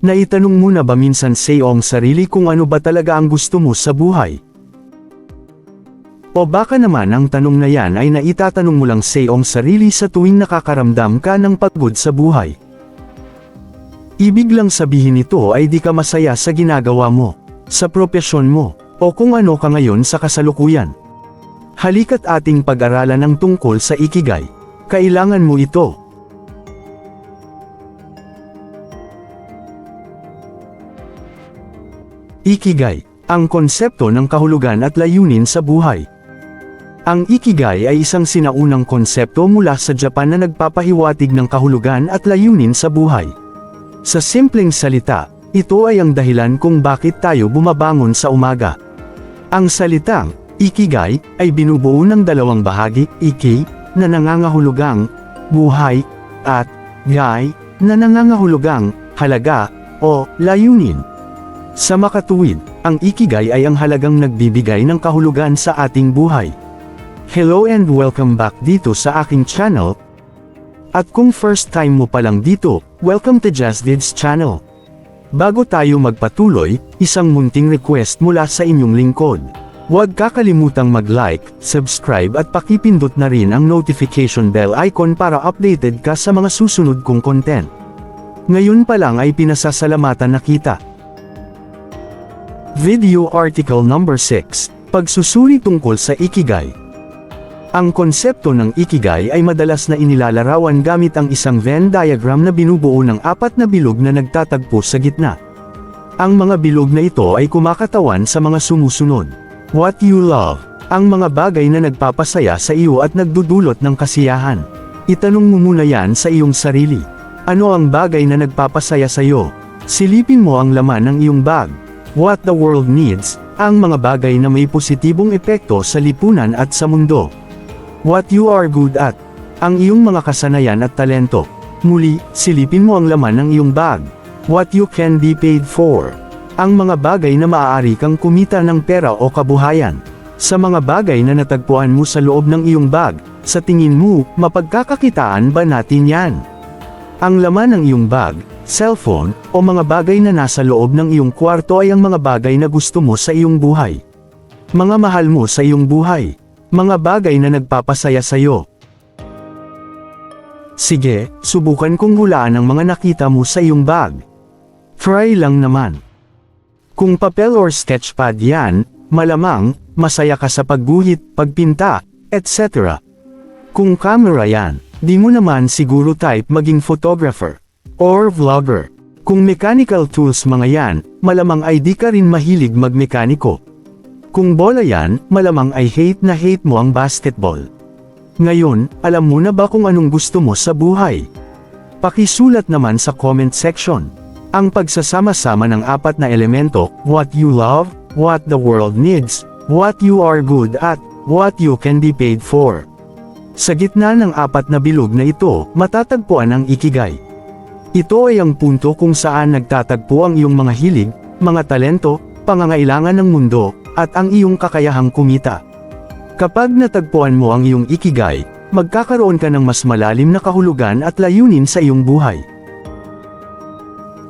Naitanong mo na ba minsan sa iyong sarili kung ano ba talaga ang gusto mo sa buhay? O baka naman ang tanong na yan ay naitatanong mo lang sa iyong sarili sa tuwing nakakaramdam ka ng pagod sa buhay. Ibig lang sabihin nito ay di ka masaya sa ginagawa mo, sa propesyon mo, o kung ano ka ngayon sa kasalukuyan. Halika't ating pag-aralan ang tungkol sa Ikigai. Kailangan mo ito. Ikigai, ang konsepto ng kahulugan at layunin sa buhay. Ang Ikigai ay isang sinaunang konsepto mula sa Japan na nagpapahiwatig ng kahulugan at layunin sa buhay. Sa simpleng salita, ito ay ang dahilan kung bakit tayo bumabangon sa umaga. Ang salitang Ikigai ay binubuo ng dalawang bahagi, Iki, na nangangahulugang buhay, at Gai, na nangangahulugang halaga o layunin. Sa makatuwid, ang Ikigai ay ang halagang nagbibigay ng kahulugan sa ating buhay. Hello and welcome back dito sa aking channel. At kung first time mo pa lang dito, welcome to JazzVids channel. Bago tayo magpatuloy, isang munting request mula sa inyong lingkod. Huwag kakalimutang mag-like, subscribe at pakipindot na rin ang notification bell icon para updated ka sa mga susunod kong content. Ngayon pa lang ay pinasasalamatan na kita. Video article number 6, Pagsusuri tungkol sa Ikigai. Ang konsepto ng Ikigai ay madalas na inilalarawan gamit ang isang Venn diagram na binubuo ng 4 na bilog na nagtatagpo sa gitna. Ang mga bilog na ito ay kumakatawan sa mga sumusunod. What you love, ang mga bagay na nagpapasaya sa iyo at nagdudulot ng kasiyahan. Itanong mo muna yan sa iyong sarili. Ano ang bagay na nagpapasaya sa iyo? Silipin mo ang laman ng iyong bag. What the world needs, ang mga bagay na may positibong epekto sa lipunan at sa mundo. What you are good at, ang iyong mga kasanayan at talento. Muli, silipin mo ang laman ng iyong bag. What you can be paid for, ang mga bagay na maaari kang kumita ng pera o kabuhayan. Sa mga bagay na natagpuan mo sa loob ng iyong bag, sa tingin mo, mapagkakakitaan ba natin yan? Ang laman ng iyong bag, cellphone, o mga bagay na nasa loob ng iyong kwarto ay ang mga bagay na gusto mo sa iyong buhay. Mga mahal mo sa iyong buhay. Mga bagay na nagpapasaya sa iyo. Sige, subukan kong hulaan ang mga nakita mo sa iyong bag. Try lang naman. Kung papel or sketchpad yan, malamang, masaya ka sa pagguhit, pagpinta, etc. Kung camera yan, di mo naman siguro type maging photographer or vlogger. Kung mechanical tools mga yan, malamang ay di ka rin mahilig magmekaniko. Kung bola yan, malamang ay hate na hate mo ang basketball. Ngayon, alam mo na ba kung anong gusto mo sa buhay? Pakisulat naman sa comment section. Ang pagsasama-sama ng 4 na elemento, what you love, what the world needs, what you are good at, what you can be paid for. Sa gitna ng 4 na bilog na ito, matatagpuan ang Ikigai. Ito ay ang punto kung saan nagtatagpo ang iyong mga hilig, mga talento, pangangailangan ng mundo, at ang iyong kakayahang kumita. Kapag natagpuan mo ang iyong Ikigai, magkakaroon ka ng mas malalim na kahulugan at layunin sa iyong buhay.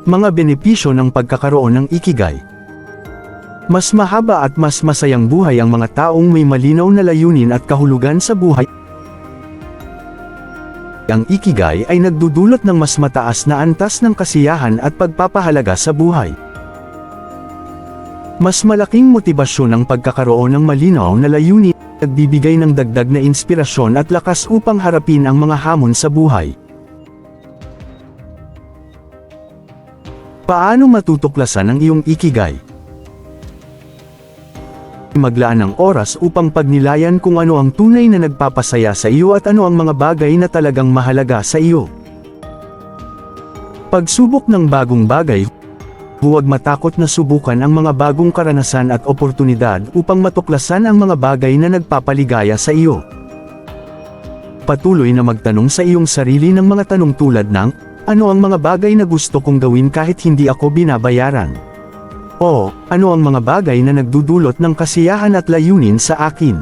Mga benepisyo ng pagkakaroon ng Ikigai. Mas mahaba at mas masayang buhay ang mga taong may malinaw na layunin at kahulugan sa buhay. Ang Ikigai ay nagdudulot ng mas mataas na antas ng kasiyahan at pagpapahalaga sa buhay. Mas malaking motibasyon ang pagkakaroon ng malinaw na layunin, nagbibigay ng dagdag na inspirasyon at lakas upang harapin ang mga hamon sa buhay. Paano matutuklasan ang iyong Ikigai? Maglaan ng oras upang pagnilayan kung ano ang tunay na nagpapasaya sa iyo at ano ang mga bagay na talagang mahalaga sa iyo. Pagsubok ng bagong bagay. Huwag matakot na subukan ang mga bagong karanasan at oportunidad upang matuklasan ang mga bagay na nagpapaligaya sa iyo. Patuloy na magtanong sa iyong sarili ng mga tanong tulad ng, ano ang mga bagay na gusto kong gawin kahit hindi ako binabayaran? O, ano ang mga bagay na nagdudulot ng kasiyahan at layunin sa akin?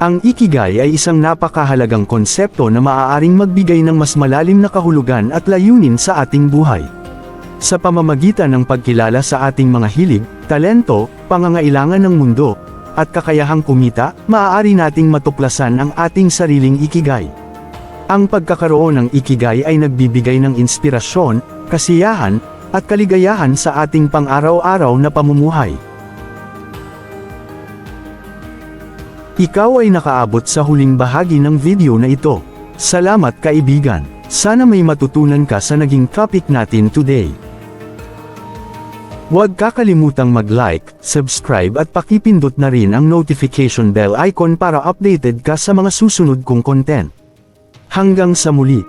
Ang Ikigai ay isang napakahalagang konsepto na maaaring magbigay ng mas malalim na kahulugan at layunin sa ating buhay. Sa pamamagitan ng pagkilala sa ating mga hilig, talento, pangangailangan ng mundo, at kakayahang kumita, maaari nating matuklasan ang ating sariling ikigai. Ang pagkakaroon ng ikigai ay nagbibigay ng inspirasyon, kasiyahan, at kaligayahan sa ating pang-araw-araw na pamumuhay. Ikaw ay nakaabot sa huling bahagi ng video na ito. Salamat kaibigan. Sana may matutunan ka sa naging topic natin today. Huwag kakalimutang mag-like, subscribe at pakipindot na rin ang notification bell icon para updated ka sa mga susunod kong content. Hanggang sa muli.